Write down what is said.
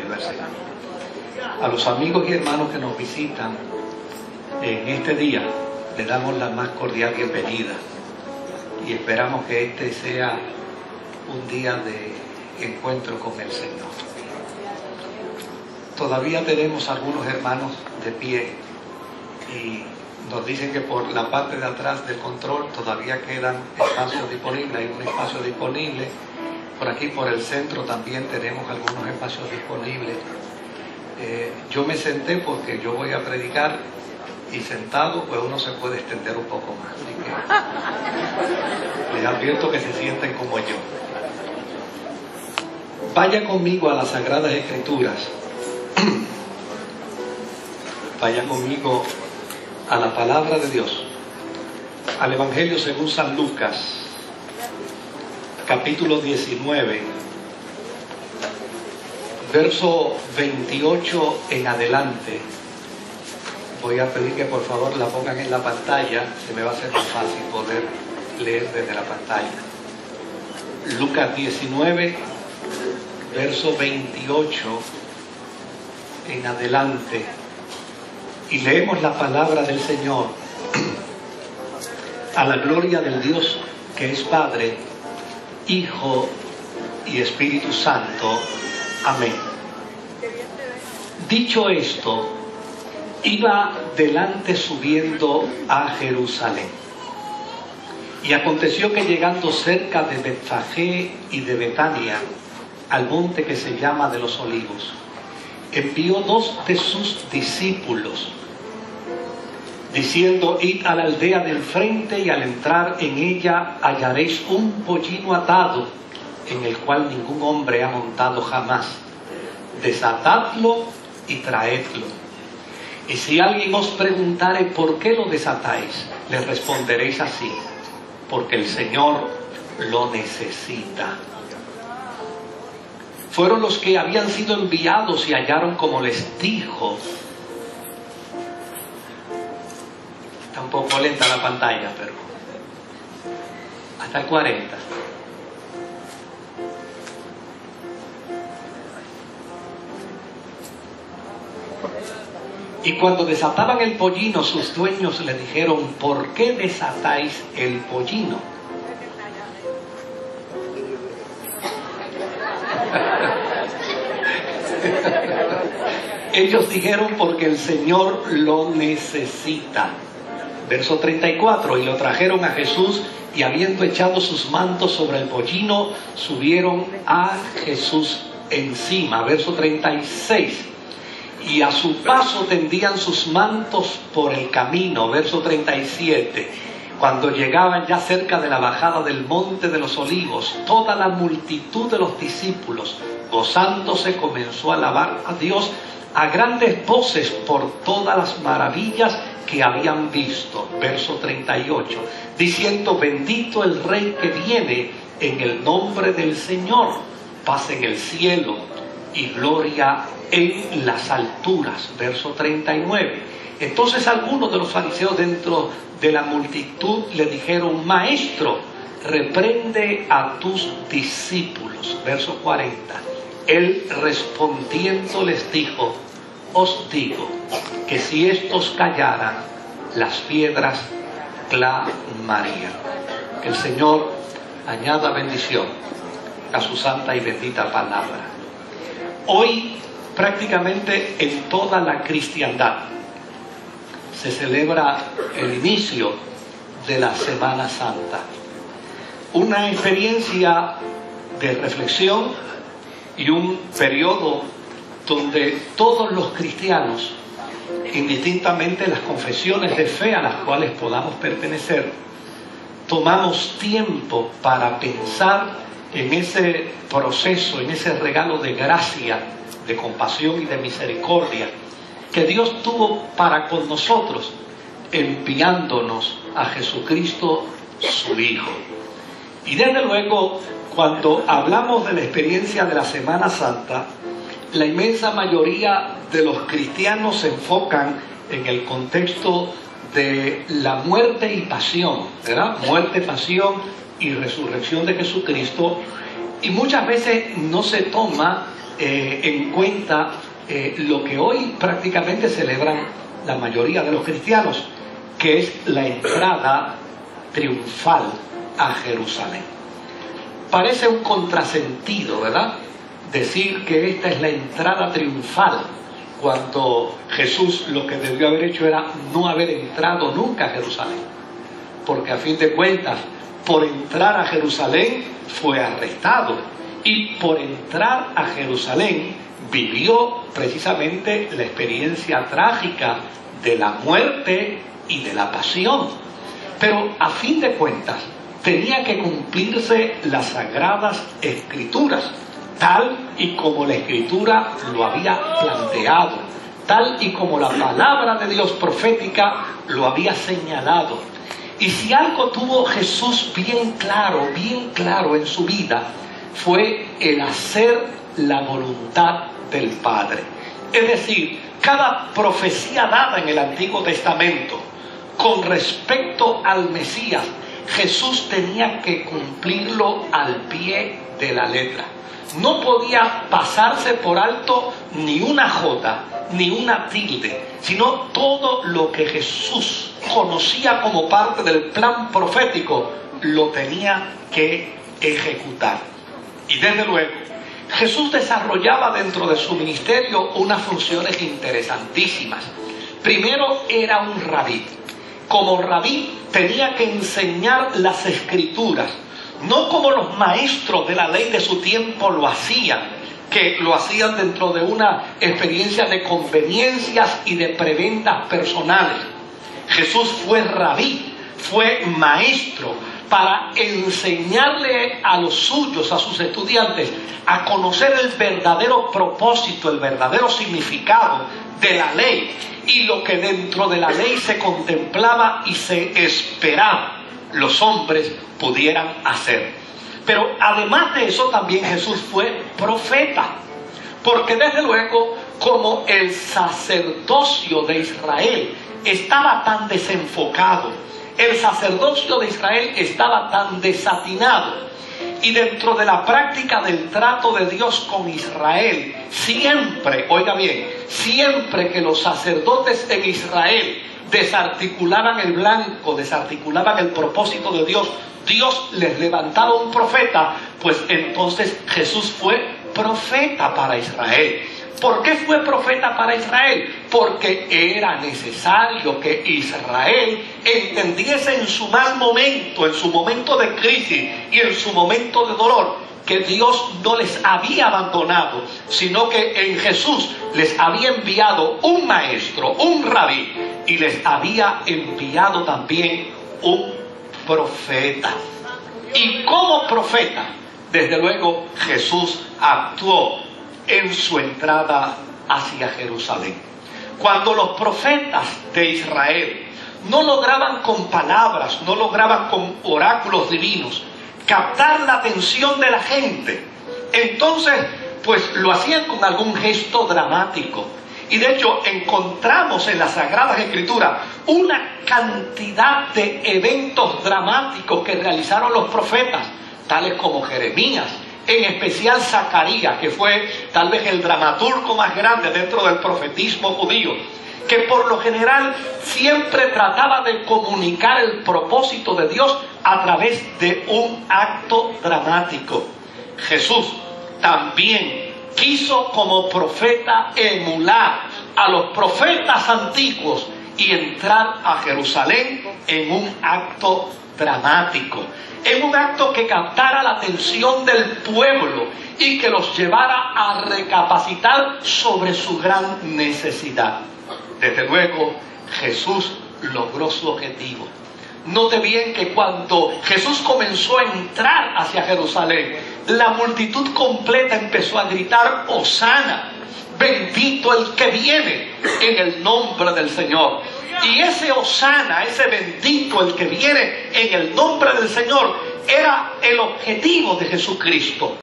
Evangelio del Señor. A los amigos y hermanos que nos visitan en este día, les damos la más cordial bienvenida y esperamos que este sea un día de encuentro con el Señor. Todavía tenemos algunos hermanos de pie y nos dicen que por la parte de atrás del control todavía quedan espacios disponibles, hay un espacio disponible. Por aquí, por el centro, también tenemos algunos espacios disponibles. Yo me senté porque yo voy a predicar y sentado pues uno se puede extender un poco más. Así que les advierto que se sienten como yo. Vaya conmigo a las Sagradas Escrituras. Vaya conmigo a la palabra de Dios, al Evangelio según San Lucas, capítulo 19, verso 28 en adelante. Voy a pedir que por favor la pongan en la pantalla, se me va a hacer más fácil poder leer desde la pantalla. Lucas 19, verso 28 en adelante. Y leemos la palabra del Señor a la gloria del Dios que es Padre, Hijo y Espíritu Santo. Amén. Dicho esto, iba delante subiendo a Jerusalén. Y aconteció que llegando cerca de Betfagé y de Betania, al monte que se llama de los Olivos, envió dos de sus discípulos, diciendo: id a la aldea del frente y al entrar en ella hallaréis un pollino atado, en el cual ningún hombre ha montado jamás. Desatadlo y traedlo. Y si alguien os preguntare por qué lo desatáis, le responderéis así: porque el Señor lo necesita. Fueron los que habían sido enviados y hallaron como les dijo. Está un poco lenta la pantalla, pero hasta el 40. Y cuando desataban el pollino, sus dueños le dijeron: ¿por qué desatáis el pollino? Ellos dijeron: porque el Señor lo necesita. Verso 34, y lo trajeron a Jesús, y habiendo echado sus mantos sobre el pollino, subieron a Jesús encima. Verso 36, y a su paso tendían sus mantos por el camino. Verso 37, cuando llegaban ya cerca de la bajada del monte de los Olivos, toda la multitud de los discípulos, gozándose, comenzó a alabar a Dios a grandes voces por todas las maravillas que habían visto. Verso 38, diciendo: bendito el Rey que viene en el nombre del Señor, paz en el cielo y gloria en las alturas. Verso 39, entonces algunos de los fariseos dentro de la multitud le dijeron: Maestro, reprende a tus discípulos. Verso 40, él respondiendo les dijo: os digo que si estos callaran, las piedras clamarían. Que el Señor añada bendición a su santa y bendita palabra. Hoy, prácticamente en toda la cristiandad, se celebra el inicio de la Semana Santa. Una experiencia de reflexión y un periodo donde todos los cristianos, indistintamente las confesiones de fe a las cuales podamos pertenecer, tomamos tiempo para pensar en ese proceso, en ese regalo de gracia, de compasión y de misericordia que Dios tuvo para con nosotros, enviándonos a Jesucristo, su Hijo. Y desde luego, cuando hablamos de la experiencia de la Semana Santa, la inmensa mayoría de los cristianos se enfocan en el contexto de la muerte y pasión, ¿verdad? Muerte, pasión y resurrección de Jesucristo, y muchas veces no se toma en cuenta lo que hoy prácticamente celebran la mayoría de los cristianos, que es la entrada triunfal a Jerusalén. Parece un contrasentido, ¿verdad?, decir que esta es la entrada triunfal, cuando Jesús lo que debió haber hecho era no haber entrado nunca a Jerusalén, porque a fin de cuentas, por entrar a Jerusalén fue arrestado, y por entrar a Jerusalén vivió precisamente la experiencia trágica de la muerte y de la pasión. Pero a fin de cuentas tenía que cumplirse las sagradas escrituras, tal y como la escritura lo había planteado, tal y como la palabra de Dios profética lo había señalado. Y si algo tuvo Jesús bien claro en su vida, fue el hacer la voluntad del Padre. Es decir, cada profecía dada en el Antiguo Testamento con respecto al Mesías, Jesús tenía que cumplirlo al pie de la letra. No podía pasarse por alto ni una jota, ni una tilde, sino todo lo que Jesús conocía como parte del plan profético, lo tenía que ejecutar. Y desde luego, Jesús desarrollaba dentro de su ministerio unas funciones interesantísimas. Primero, era un rabí. Como rabí tenía que enseñar las escrituras, no como los maestros de la ley de su tiempo lo hacían, que lo hacían dentro de una experiencia de conveniencias y de prebendas personales. Jesús fue rabí, fue maestro, para enseñarle a los suyos, a sus estudiantes, a conocer el verdadero propósito, el verdadero significado de la ley y lo que dentro de la ley se contemplaba y se esperaba los hombres pudieran hacer. Pero además de eso también Jesús fue profeta, porque desde luego, como el sacerdocio de Israel estaba tan desenfocado, el sacerdocio de Israel estaba tan desatinado, y dentro de la práctica del trato de Dios con Israel, siempre, oiga bien, siempre que los sacerdotes en Israel desarticulaban el blanco, desarticulaban el propósito de Dios, Dios les levantaba un profeta, pues entonces Jesús fue profeta para Israel. ¿Por qué fue profeta para Israel? Porque era necesario que Israel entendiese en su mal momento, en su momento de crisis y en su momento de dolor, que Dios no les había abandonado, sino que en Jesús les había enviado un maestro, un rabí, y les había enviado también un profeta. Y como profeta, desde luego, Jesús actuó en su entrada hacia Jerusalén. Cuando los profetas de Israel no lograban con palabras, no lograban con oráculos divinos captar la atención de la gente, entonces pues lo hacían con algún gesto dramático. Y de hecho encontramos en las Sagradas Escrituras una cantidad de eventos dramáticos que realizaron los profetas, tales como Jeremías, en especial Zacarías, que fue tal vez el dramaturgo más grande dentro del profetismo judío, que por lo general siempre trataba de comunicar el propósito de Dios a través de un acto dramático. Jesús también quiso como profeta emular a los profetas antiguos y entrar a Jerusalén en un acto dramático, en un acto que captara la atención del pueblo y que los llevara a recapacitar sobre su gran necesidad. Desde luego, Jesús logró su objetivo. Note bien que cuando Jesús comenzó a entrar hacia Jerusalén, la multitud completa empezó a gritar: ¡Hosana! Bendito el que viene en el nombre del Señor. Y ese hosana, ese bendito el que viene en el nombre del Señor, era el objetivo de Jesucristo.